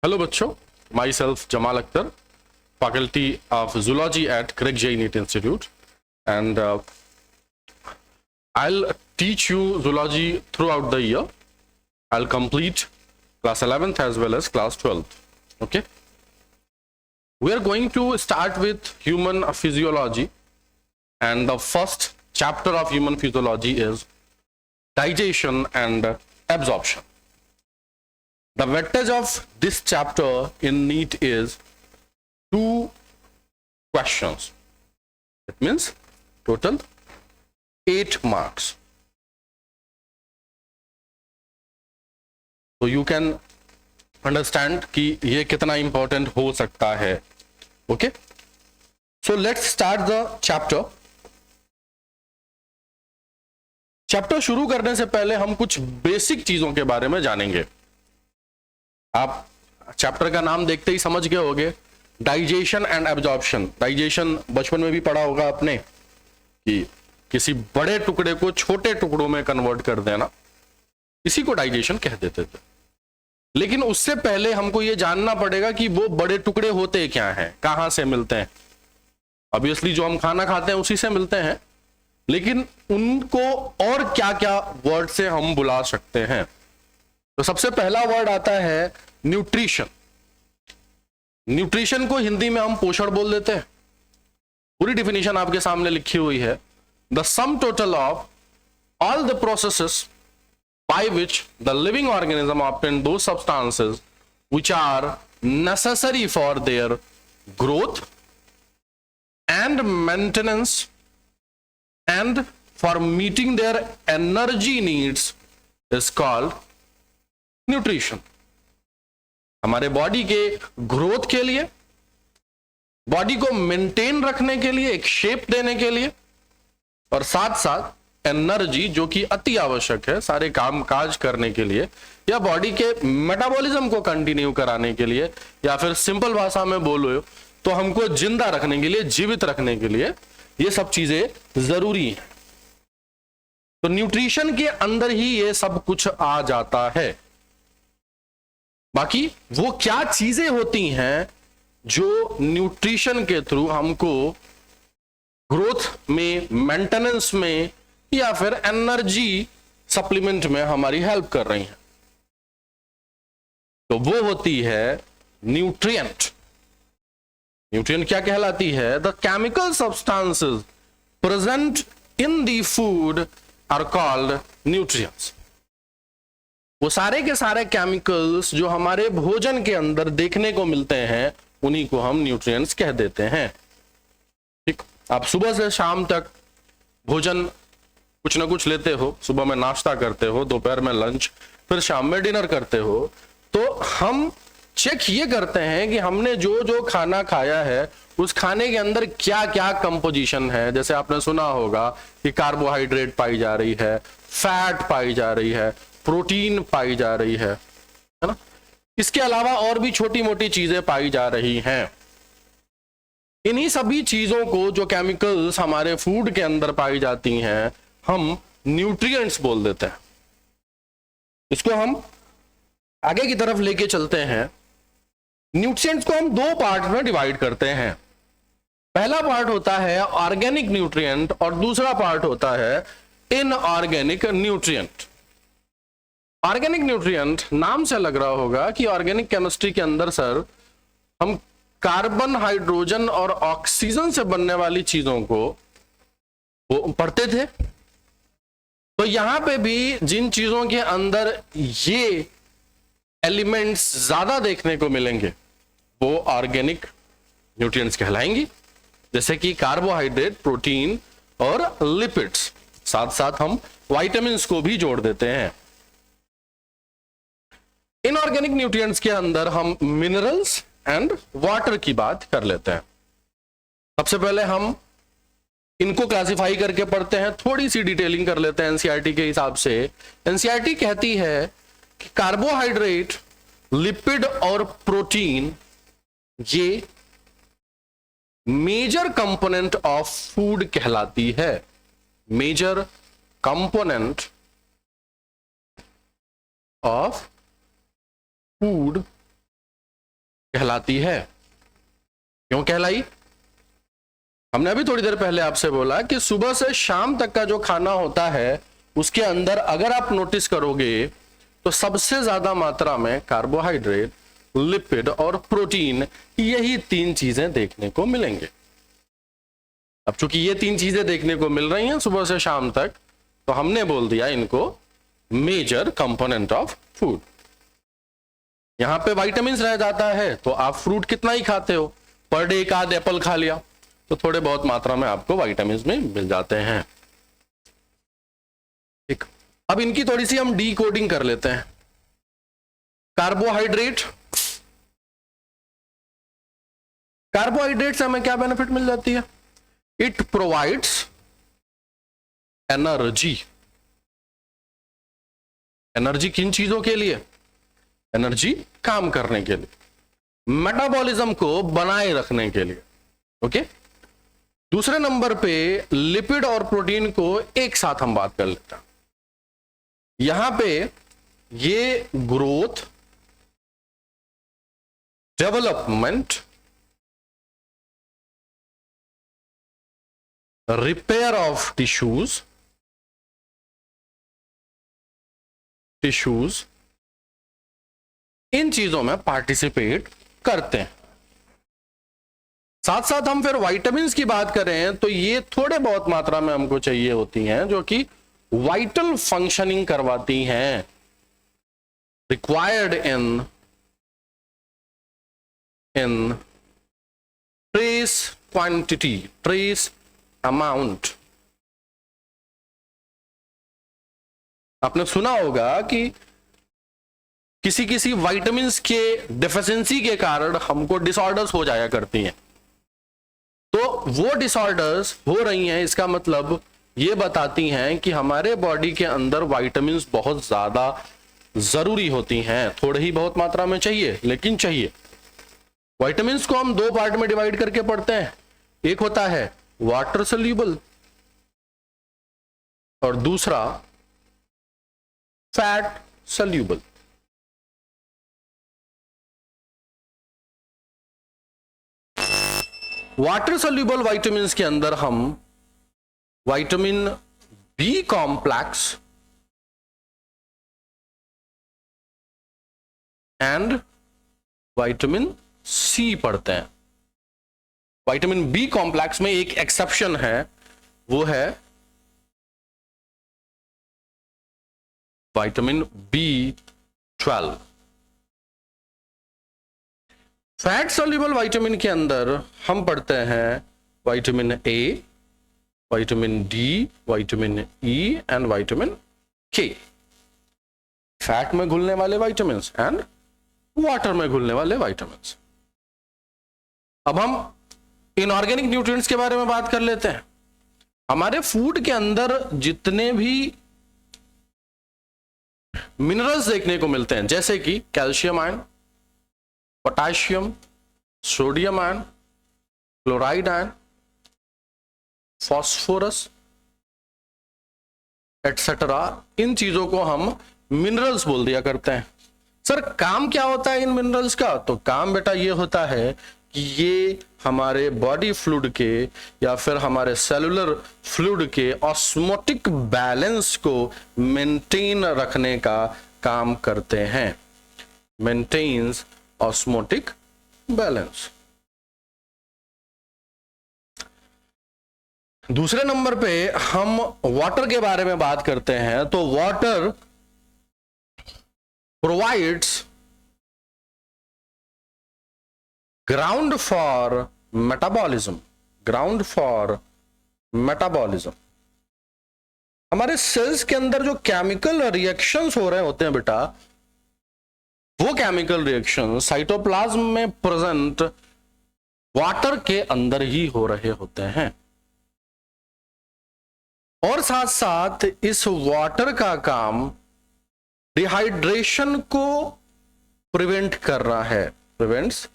Hello बच्चों, my self Jamal Akhtar, faculty of zoology at Craig J. NEET Institute, and I'll teach you zoology throughout the year. I'll complete class 11th as well as class 12th. Okay. We are going to start with human physiology, and the first chapter of human physiology is digestion and absorption. The weightage of this chapter in NEET is 2 questions. It means total 8 marks. So you can understand कि ये कितना important हो सकता है. Okay? So let's start the chapter. Chapter शुरू करने से पहले हम कुछ बेसिक चीजों के बारे में जानेंगे. आप चैप्टर का नाम देखते ही समझ गए होंगे, डाइजेशन एंड एब्जॉर्प्शन. डाइजेशन बचपन में भी पढ़ा होगा आपने कि किसी बड़े टुकड़े को छोटे टुकड़ों में कन्वर्ट कर देना, इसी को डाइजेशन कह देते थे. लेकिन उससे पहले हमको यह जानना पड़ेगा कि वो बड़े टुकड़े होते क्या हैं, कहां से मिलते हैं. ऑब्वियसली जो हम खाना खाते हैं उसी से मिलते हैं, लेकिन उनको और क्या क्या वर्ड से हम बुला सकते हैं. तो सबसे पहला वर्ड आता है न्यूट्रिशन. न्यूट्रिशन को हिंदी में हम पोषण बोल देते हैं. पूरी डिफिनेशन आपके सामने लिखी हुई है. The sum total of all the processes by which the living organism obtain those substances which are necessary for their growth and maintenance and for meeting their energy needs is called nutrition. हमारे body के growth के लिए, body को maintain रखने के लिए, एक shape देने के लिए, और साथ साथ एनर्जी जो कि अति आवश्यक है सारे काम काज करने के लिए, या बॉडी के मेटाबॉलिज्म को कंटिन्यू कराने के लिए, या फिर सिंपल भाषा में बोलो तो हमको जिंदा रखने के लिए, जीवित रखने के लिए ये सब चीजें जरूरी हैं. तो न्यूट्रिशन के अंदर ही ये सब कुछ आ जाता है. बाकी वो क्या चीजें होती हैं जो न्यूट्रिशन के थ्रू हमको ग्रोथ में, मेंटेनेंस में, या फिर एनर्जी सप्लीमेंट में हमारी हेल्प कर रही हैं, तो वो होती है न्यूट्रिएंट. न्यूट्रिएंट क्या कहलाती है? The chemical substances present in the food are called nutrients. वो सारे के सारे केमिकल्स जो हमारे भोजन के अंदर देखने को मिलते हैं उन्हीं को हम न्यूट्रिएंट्स कह देते हैं. ठीक, आप सुबह से शाम तक भोजन कुछ ना कुछ लेते हो. सुबह में नाश्ता करते हो, दोपहर में लंच, फिर शाम में डिनर करते हो. तो हम चेक ये करते हैं कि हमने जो जो खाना खाया है उस खाने के अंदर क्या क्या कंपोजिशन है. जैसे आपने सुना होगा कि कार्बोहाइड्रेट पाई जा रही है, फैट पाई जा रही है, प्रोटीन पाई जा रही है ना. इसके अलावा और भी छोटी मोटी चीजें पाई जा रही हैं. इन्हीं सभी चीजों को, जो केमिकल्स हमारे फूड के अंदर पाई जाती हैं, हम न्यूट्रिएंट्स बोल देते हैं. इसको हम आगे की तरफ लेके चलते हैं. न्यूट्रिएंट्स को हम 2 पार्ट में डिवाइड करते हैं. पहला पार्ट होता है ऑर्गेनिक न्यूट्रिएंट और दूसरा पार्ट होता है इनऑर्गेनिक न्यूट्रिएंट. ऑर्गेनिक न्यूट्रिएंट नाम से लग रहा होगा कि ऑर्गेनिक केमिस्ट्री के अंदर सर हम कार्बन, हाइड्रोजन और ऑक्सीजन से बनने वाली चीजों को वो पढ़ते थे. तो यहां पे भी जिन चीजों के अंदर ये एलिमेंट्स ज्यादा देखने को मिलेंगे वो ऑर्गेनिक न्यूट्रिएंट्स कहलाएंगी. जैसे कि कार्बोहाइड्रेट, प्रोटीन और लिपिड्स. साथ साथ हम विटामिन्स को भी जोड़ देते हैं. इनऑर्गेनिक न्यूट्रिएंट्स के अंदर हम मिनरल्स एंड वाटर की बात कर लेते हैं. सबसे पहले हम इनको क्लासिफाई करके पढ़ते हैं. थोड़ी सी डिटेलिंग कर लेते हैं एनसीईआरटी के हिसाब से. एनसीईआरटी कहती है कि कार्बोहाइड्रेट, लिपिड और प्रोटीन ये मेजर कंपोनेंट ऑफ फूड कहलाती है. मेजर कंपोनेंट ऑफ फूड कहलाती है। क्यों कहलाई? हमने अभी थोड़ी देर पहले आपसे बोला कि सुबह से शाम तक का जो खाना होता है उसके अंदर अगर आप नोटिस करोगे तो सबसे ज्यादा मात्रा में कार्बोहाइड्रेट, लिपिड और प्रोटीन, यही 3 चीजें देखने को मिलेंगे। अब चूंकि ये 3 चीजें देखने को मिल रही हैं सुबह से शाम तक, तो हमने बोल दिया इनको मेजर कंपोनेंट ऑफ फूड। यहां पे विटामिन्स रह जाता है तो आप फ्रूट कितना ही खाते हो, पर डे एक आध एप्पल खा लिया तो थोड़े बहुत मात्रा में आपको विटामिन्स में मिल जाते हैं। ठीक, अब इनकी थोड़ी सी हम डीकोडिंग कर लेते हैं। कार्बोहाइड्रेट, कार्बोहाइड्रेट से हमें क्या बेनिफिट मिल जाती है? It provides energy. एनर्जी किन चीजों के लिए? एनर्जी काम करने के लिए, मेटाबॉलिज्म को बनाए रखने के लिए। ओके, दूसरे नंबर पे लिपिड और प्रोटीन को एक साथ हम बात कर लेते हैं। यहां पे ये growth, development, repair of tissues इन चीजों में पार्टिसिपेट करते हैं। साथ साथ हम फिर विटामिन्स की बात करें तो ये थोड़े बहुत मात्रा में हमको चाहिए होती हैं, जो कि वाइटल फंक्शनिंग करवाती हैं, required in trace quantity, trace amount. आपने सुना होगा कि किसी किसी विटामिन्स के डेफिशिएंसी के कारण हमको डिसऑर्डर्स हो जाया करती हैं। तो वो डिसऑर्डर्स हो रही हैं, इसका मतलब ये बताती हैं कि हमारे बॉडी के अंदर विटामिन्स बहुत ज्यादा जरूरी होती हैं। थोड़े ही बहुत मात्रा में चाहिए, लेकिन चाहिए। विटामिन्स को हम 2 पार्ट में डिवाइड करके पढ़ते हैं। एक होता है वाटर सोल्यूबल और दूसरा fat soluble. Water soluble vitamins के अंदर हम vitamin B complex and vitamin C पढ़ते हैं। विटामिन बी कॉम्प्लेक्स में एक एक्सेप्शन है, वो है vitamin B12। Fat soluble vitamin के अंदर हम पढ़ते हैं vitamin A, vitamin D, vitamin E and vitamin के। फैट में घुलने वाले विटामिन एंड वाटर में घुलने वाले विटामिन। अब हम इनऑर्गेनिक न्यूट्रिएंट्स के बारे में बात कर लेते हैं। हमारे फूड के अंदर जितने भी मिनरल्स देखने को मिलते हैं, जैसे कि calcium ion, potassium, sodium ion, chloride ion, phosphorus etcetera, इन चीजों को हम मिनरल्स बोल दिया करते हैं। सर काम क्या होता है इन मिनरल्स का? तो काम बेटा ये होता है कि ये हमारे बॉडी फ्लूइड के या फिर हमारे सेलुलर फ्लूइड के ऑस्मोटिक बैलेंस को मेंटेन रखने का काम करते हैं। Maintains osmotic balance. दूसरे नंबर पे हम वाटर के बारे में बात करते हैं। तो water provides ground for metabolism. Ground for metabolism, हमारे सेल्स के अंदर जो केमिकल रिएक्शंस हो रहे होते हैं बेटा, वो केमिकल रिएक्शन साइटोप्लाज्म में प्रेजेंट वाटर के अंदर ही हो रहे होते हैं। और साथ साथ इस वाटर का काम डिहाइड्रेशन को प्रिवेंट कर रहा है, प्रिवेंट्स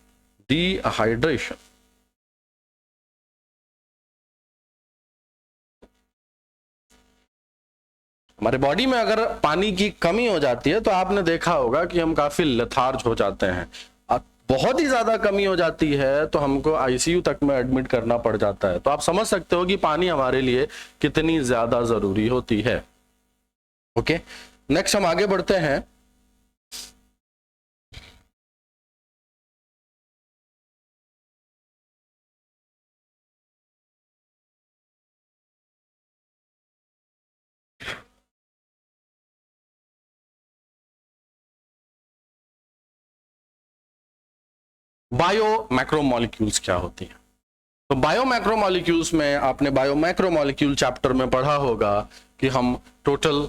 डिहाइड्रेशन। हमारे बॉडी में अगर पानी की कमी हो जाती है तो आपने देखा होगा कि हम काफी लेथार्ज हो जाते हैं, बहुत ही ज्यादा कमी हो जाती है तो हमको आईसीयू तक में एडमिट करना पड़ जाता है। तो आप समझ सकते हो कि पानी हमारे लिए कितनी ज्यादा जरूरी होती है। ओके, नेक्स्ट हम आगे बढ़ते हैं। बायो मैक्रोमोलिक्यूल्स क्या होती हैं? तो बायो मैक्रोमोलिक्यूल्स में आपने बायो मैक्रोमोलिक्यूल चैप्टर में पढ़ा होगा कि हम टोटल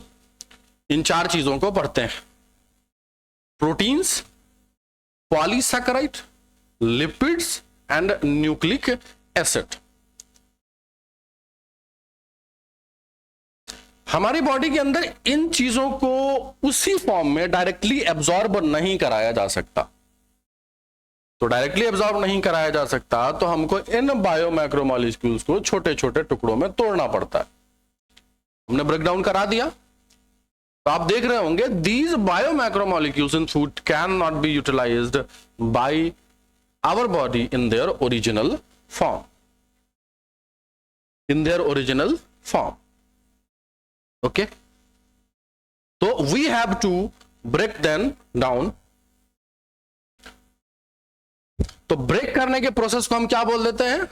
इन 4 चीजों को पढ़ते हैं: proteins, polysaccharide, lipids and nucleic acid. हमारी बॉडी के अंदर इन चीजों को उसी फॉर्म में डायरेक्टली एब्जॉर्ब नहीं कराया जा सकता। तो डायरेक्टली एब्जॉर्ब नहीं कराया जा सकता तो हमको इन बायो मैक्रोमोलिक्यूल्स को छोटे छोटे टुकड़ों में तोड़ना पड़ता है। हमने ब्रेकडाउन करा दिया। तो आप देख रहे होंगे these bio macromolecules in food can not be utilized by our body in their original form, in their original form. Okay, तो we have to break them down. तो ब्रेक करने के प्रोसेस को हम क्या बोल देते हैं?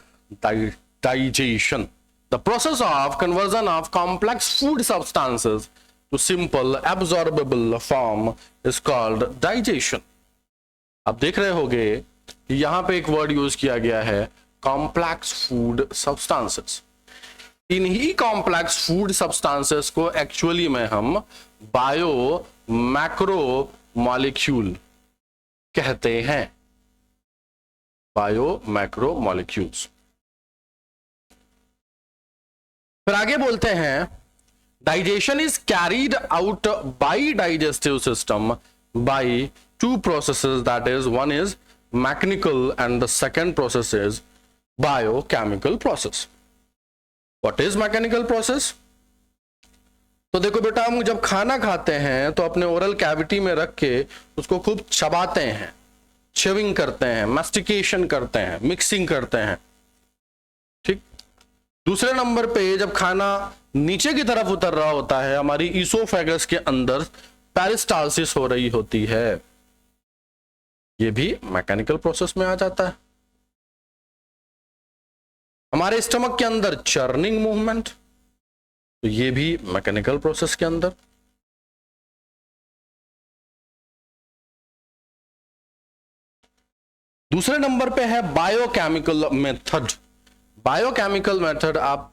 Digestion. The process of conversion of complex food substances to simple absorbable form is called digestion. आप देख रहे होंगे कि यहां पे एक वर्ड यूज किया गया है, कॉम्प्लेक्स फूड सब्सटेंसेस। इन्हीं कॉम्प्लेक्स फूड सब्सटेंसेस को एक्चुअली में हम बायो मैक्रो मॉलिक्यूल कहते हैं, बायो मैक्रो मॉलिक्यूल्स। फिर आगे बोलते हैं digestion is carried out by digestive system by 2 processes, that is one is mechanical and the second process is biochemical process. What is mechanical process? तो देखो बेटा, हम जब खाना खाते हैं तो अपने ओरल कैविटी में रख के उसको खूब चबाते हैं, च्यूइंग करते हैं, मैस्टिकेशन करते हैं, मिक्सिंग करते हैं, ठीक। दूसरे नंबर पे जब खाना नीचे की तरफ उतर रहा होता है, हमारी ईसोफेगस के अंदर पेरिस्टालसिस हो रही होती है, ये भी मैकेनिकल प्रोसेस में आ जाता है। हमारे स्टमक के अंदर चर्निंग मूवमेंट, तो ये भी मैकेनिकल प्रोसेस के अंदर। दूसरे नंबर पे है बायोकेमिकल मेथड। बायोकेमिकल मेथड आप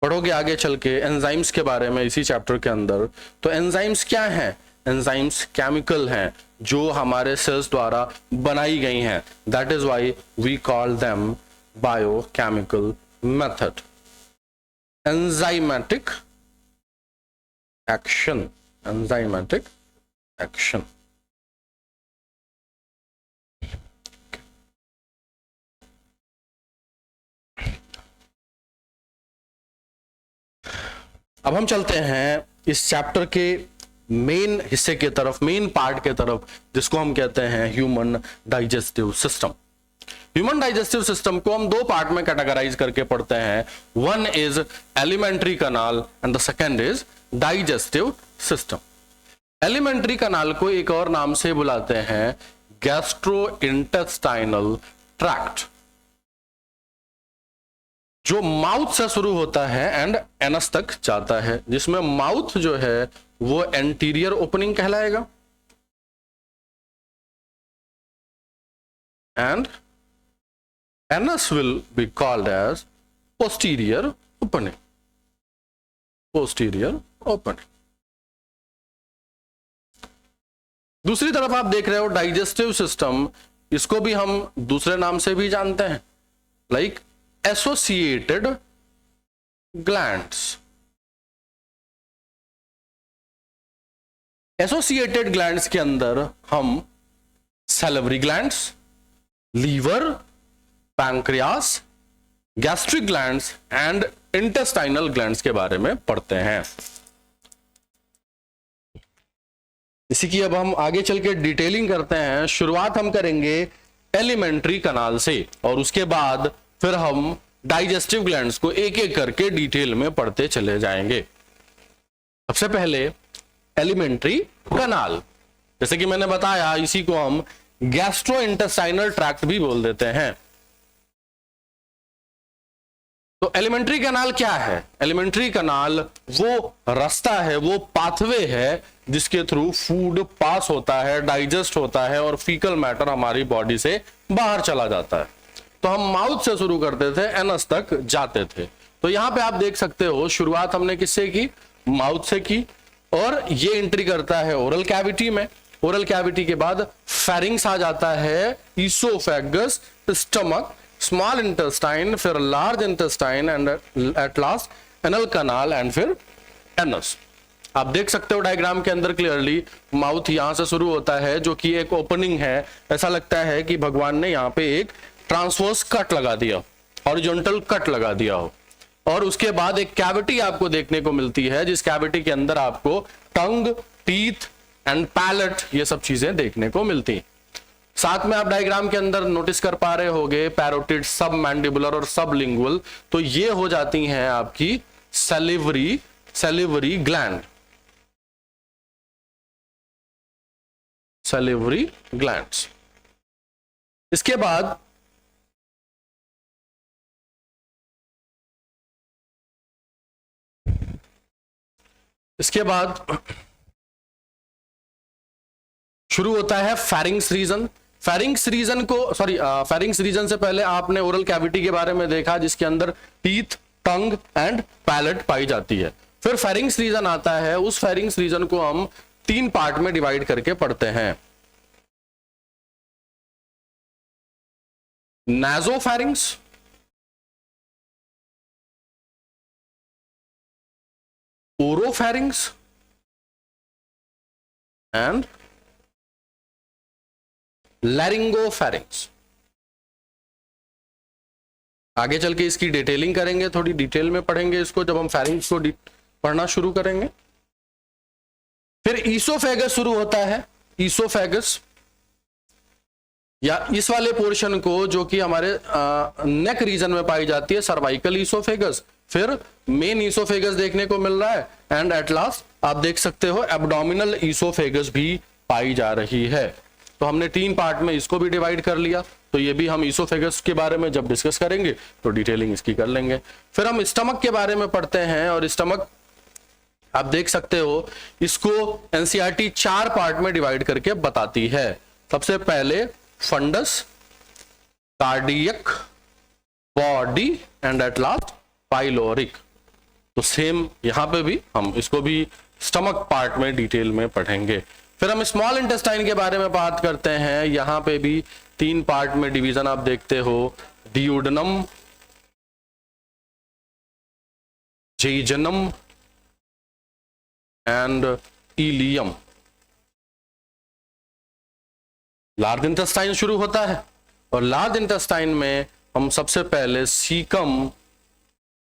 पढ़ोगे आगे चल के एंजाइम्स के बारे में इसी चैप्टर के अंदर। तो एंजाइम्स क्या हैं? एंजाइम्स केमिकल हैं जो हमारे सेल्स द्वारा बनाई गई हैं, that is why we call them biochemical method. Enzymatic action, enzymatic action. अब हम चलते हैं इस चैप्टर के मेन हिस्से की तरफ, मेन पार्ट के तरफ, जिसको हम कहते हैं human digestive system. Human digestive system को हम 2 पार्ट में कैटेगराइज करके पढ़ते हैं। One is elementary kanal and the second is digestive system. Elementary कनाल को एक और नाम से बुलाते हैं गैस्ट्रोइंटेस्टाइनल ट्रैक्ट, जो माउथ से शुरू होता है एंड एनस तक जाता है, जिसमें माउथ जो है वो एंटीरियर ओपनिंग कहलाएगा and anus will be called as posterior opening, posterior opening. दूसरी तरफ आप देख रहे हो डाइजेस्टिव सिस्टम, इसको भी हम दूसरे नाम से भी जानते हैं, like associated glands. Associated glands के अंदर हम salivary glands, liver, pancreas, gastric glands and intestinal glands के बारे में पढ़ते हैं। इसी की अब हम आगे चल के डिटेलिंग करते हैं। शुरुआत हम करेंगे एलिमेंट्री कनाल से और उसके बाद फिर हम डाइजेस्टिव ग्लैंड्स को एक एक करके डिटेल में पढ़ते चले जाएंगे। सबसे पहले एलिमेंट्री कनाल, जैसे कि मैंने बताया इसी को हम गैस्ट्रोइंटेस्टाइनल ट्रैक्ट भी बोल देते हैं। तो एलिमेंट्री कनाल क्या है? एलिमेंट्री कनाल वो रास्ता है, वो पाथवे है जिसके थ्रू फूड पास होता है, डाइजेस्ट होता है और फीकल मैटर हमारी बॉडी से बाहर चला जाता है। तो हम माउथ से शुरू करते थे, एनस तक जाते थे। तो यहां पे आप देख सकते हो शुरुआत हमने किससे की? माउथ से की, और ये एंट्री करता है ओरल कैविटी में। ओरल कैविटी के बाद फेरिंग्स आ जाता है, ईसोफेगस, स्टमक, स्मॉल इंटेस्टाइन, फिर large intestine and at last anal canal and फिर एनस। आप देख सकते हो डायग्राम के अंदर क्लियरली माउथ यहां से शुरू होता है जो कि एक ओपनिंग है। ऐसा लगता है कि भगवान ने यहां पे एक ट्रांसवर्स कट लगा दिया, हॉरिजॉन्टल कट लगा दिया हो, और उसके बाद एक कैविटी आपको देखने को मिलती है जिस कैविटी के अंदर आपको टंग, टीथ एंड पैलेट ये सब चीजें देखने को मिलती। साथ में आप डायग्राम के अंदर नोटिस कर पा रहे होंगे पैरोटिड, सब मैंडिबुलर और सब लिंगुअल, तो ये हो जाती हैं आपकी सैलिवरी ग्लैंड, सैलिवरी ग्लैंड्स। इसके बाद शुरू होता है फेरिंग्स रीजन। फेरिंग्स रीजन से पहले आपने ओरल कैविटी के बारे में देखा जिसके अंदर टीथ, टंग एंड पैलेट पाई जाती है। फिर फेरिंग्स रीजन आता है, उस फेरिंग्स रीजन को हम 3 पार्ट में डिवाइड करके पढ़ते हैं। नासोफेरिंग्स, ओरोफेरिंग्स एंड लैरिंगोफेरिंग्स। आगे चल के इसकी डिटेलिंग करेंगे, थोड़ी डिटेल में पढ़ेंगे इसको जब हम फेरिंग्स को पढ़ना शुरू करेंगे। फिर ईसोफेगस शुरू होता है। ईसोफेगस या इस वाले पोर्शन को जो कि हमारे नेक रीजन में पाई जाती है, सर्वाइकल ईसोफेगस। फिर मेन ईसोफेगस देखने को मिल रहा है एंड एट लास्ट आप देख सकते हो एब्डोमिनल ईसोफेगस भी पाई जा रही है। तो हमने 3 पार्ट में इसको भी डिवाइड कर लिया। तो ये भी हम ईसोफेगस के बारे में जब डिस्कस करेंगे तो डिटेलिंग इसकी कर लेंगे। फिर हम स्टमक के बारे में पढ़ते हैं, और स्टमक आप देख सकते हो इसको एनसीईआरटी 4 पार्ट में डिवाइड करके बताती है। सबसे पहले fundus, cardiac, body and at last pyloric. तो सेम यहां पे भी हम इसको भी स्टमक पार्ट में डिटेल में पढ़ेंगे। फिर हम स्मॉल इंटेस्टाइन के बारे में बात करते हैं। यहां पे भी 3 पार्ट में डिवीजन आप देखते हो, डियोडनम, जेजनम एंड इलियम। लार्ज इंटेस्टाइन शुरू होता है, और लार्ज इंटेस्टाइन में हम सबसे पहले सीकम,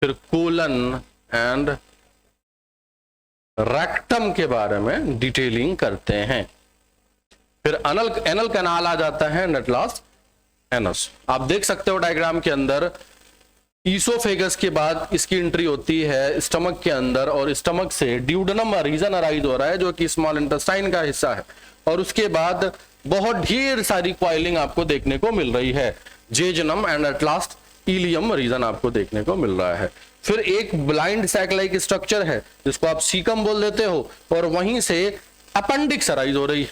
फिर कोलन एंड रेक्टम के बारे में डिटेलिंग करते हैं। फिर एनल कैनाल आ जाता है एंड एट लास्ट एनस। आप देख सकते हो डायग्राम के अंदर ईसोफेगस के बाद इसकी एंट्री होती है स्टमक के अंदर, और स्टमक से ड्यूडेनम रीजन अराइज हो रहा है जो कि स्मॉल इंटेस्टाइन का हिस्सा है, और उसके बाद बहुत ढेर सारी क्वाइलिंग आपको देखने को मिल रही है, jejunum and at last ileum region आपको देखने को मिल रहा है। फिर एक ब्लाइंड सैक लाइक स्ट्रक्चर है जिसको आप सीकम बोल देते हो, और वहीं से अपेंडिक्स अराइज हो रही है।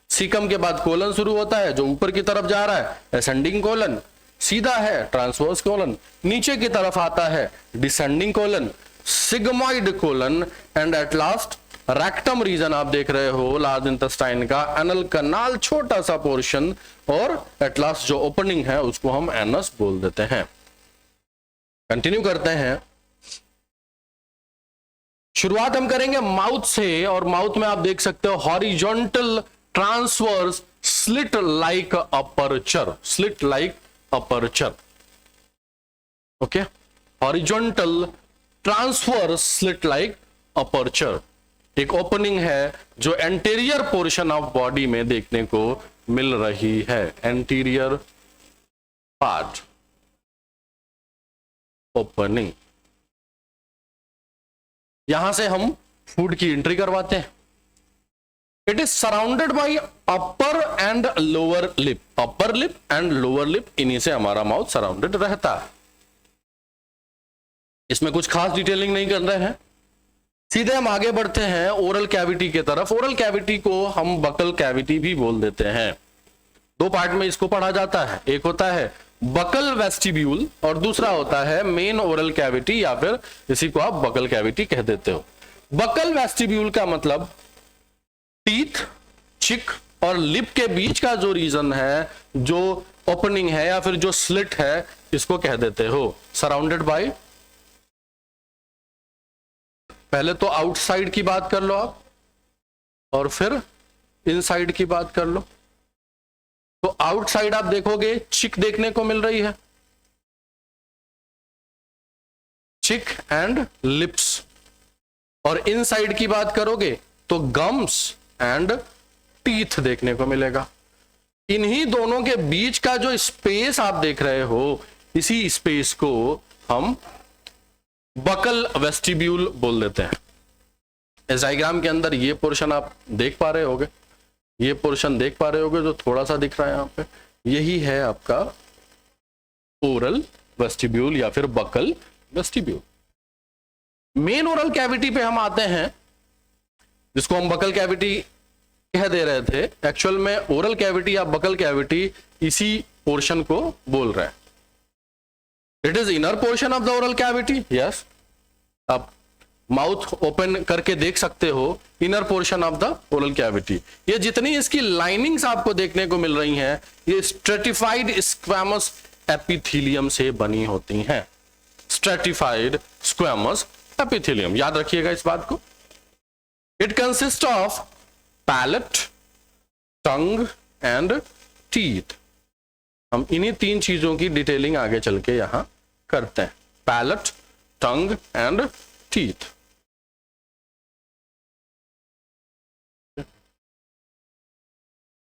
सीकम के बाद कोलन शुरू होता है जो ऊपर की तरफ जा रहा है, असेंडिंग कोलन, सीधा है ट्रांसवर्स कोलन, नीचे की तरफ आता है descending colon, sigmoid colon and at last rectum region आप देख रहे हो लार्ज इंटेस्टाइन का, एनल कनाल छोटा सा पोर्शन, और एट लास्ट जो ओपनिंग है उसको हम एनस बोल देते हैं। कंटिन्यू करते हैं। शुरुआत हम करेंगे माउथ से, और माउथ में आप देख सकते हो horizontal transverse slit like aperture, slit like aperture, okay, horizontal transverse slit like aperture. एक ओपनिंग है जो एंटीरियर पोर्शन ऑफ बॉडी में देखने को मिल रही है, एंटीरियर पार्ट ओपनिंग। यहां से हम फूड की एंट्री करवाते हैं। It is surrounded by upper and lower lip, upper lip and lower lip, इन्हीं से हमारा माउथ सराउंडेड रहता है। इसमें कुछ खास डिटेलिंग नहीं कर रहे हैं, सीधे हम आगे बढ़ते हैं ओरल कैविटी के तरफ। ओरल कैविटी को हम बकल कैविटी भी बोल देते हैं। दो पार्ट में इसको पढ़ा जाता है, एक होता है बकल वेस्टिब्यूल और दूसरा होता है मेन ओरल कैविटी, या फिर इसी को आप बकल कैविटी कह देते हो। बकल वेस्टिब्यूल का मतलब टीथ, चिक और लिप के बीच का जो रीजन है, जो ओपनिंग है या फिर जो स्लिट है, इसको कह देते हो सराउंडेड बाय। पहले तो आउटसाइड की बात कर लो आप और फिर इनसाइड की बात कर लो। तो आउटसाइड आप देखोगे चिक देखने को मिल रही है, चिक एंड लिप्स, और इनसाइड की बात करोगे तो गम्स एंड टीथ देखने को मिलेगा। इन्हीं दोनों के बीच का जो स्पेस आप देख रहे हो, इसी स्पेस को हम बकल वेस्टिब्यूल बोल देते हैं। इस डायग्राम के अंदर ये पोर्शन आप देख पा रहे होगे, ये पोर्शन देख पा रहे होगे जो थोड़ा सा दिख रहा है यहां पे, यही है आपका ओरल वेस्टिब्यूल या फिर buccal vestibule. Main oral cavity पे हम आते हैं, जिसको हम बकल कैविटी कह दे रहे थे। एक्चुअल में ओरल कैविटी या बकल कैविटी इसी पोर्शन को बोल रहे हैं। It is inner portion of the oral cavity, yes, आप माउथ ओपन करके देख सकते हो, inner portion of the oral cavity. ये जितनी इसकी लाइनिंग्स आपको देखने को मिल रही हैं, ये स्ट्रेटिफाइड स्क्वैमस एपिथेलियम से बनी होती हैं। स्ट्रेटिफाइड स्क्वैमस एपिथेलियम, याद रखिएगा इस बात को। It consist of palate, tongue and teeth. हम इन्हीं तीन चीजों की डिटेलिंग आगे चल के यहां करते हैं, पैलेट, टंग एंड टीथ।